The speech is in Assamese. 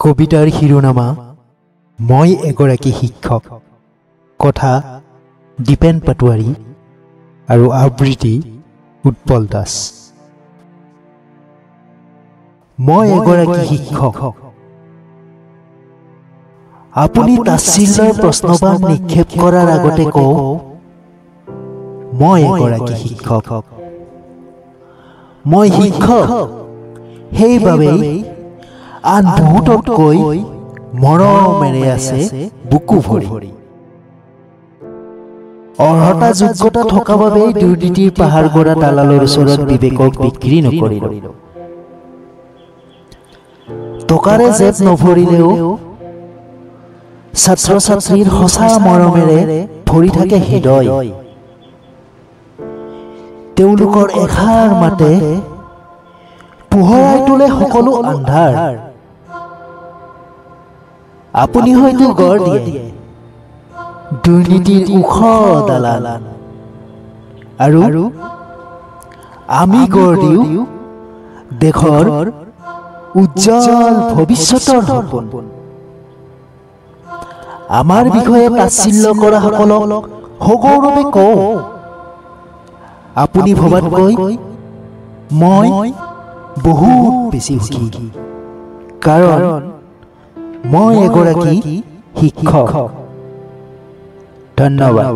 কবিতাৰ শিৰোনামা মই এগৰাকী শিক্ষক। কথা দীপেন পাটোৱাৰী আৰু আবৃত্তি উৎপল দাস। মই এগৰাকী শিক্ষক। আপুনি তাচ্ছিল্যৰ প্ৰশ্নবাণ নিক্ষেপ কৰাৰ আগতে কওক, মই এগৰাকী শিক্ষক। মই শিক্ষক সেইবাবেই আন বহুততকৈ মৰমেৰে আছে বুকু ভৰি। অৰ্হতা যোগ্যতা থকা বাবেই দুৰ্নীতিৰ পাহাৰ গঢ়া দালালৰ ওচৰত বিবেকক বিক্ৰী নকৰিলো। টকাৰে জেপ নভৰিলেও ছাত্ৰ ছাত্ৰীৰ সঁচা মৰমেৰে ভৰি থাকে হৃদয়। তেওঁলোকৰ এষাৰ মাতে পোহৰাই তোলে সকলো আন্ধাৰ। আপুনি হয়তো গঢ় দিয়ে দুৰ্নীতিৰ ওখ দালান, আৰু আমি গঢ় দিওঁ দেশৰ উজ্জ্বল ভৱিষ্যতৰ সপোন। আমাৰ বিষয়ে তাচ্ছিল্য কৰা সকলক সগৌৰৱে কওঁ, আপুনি ভবাতকৈ মই বহুত বেছি সুখী, কাৰণ মই এগৰাকী শিক্ষক। ধন্যবাদ।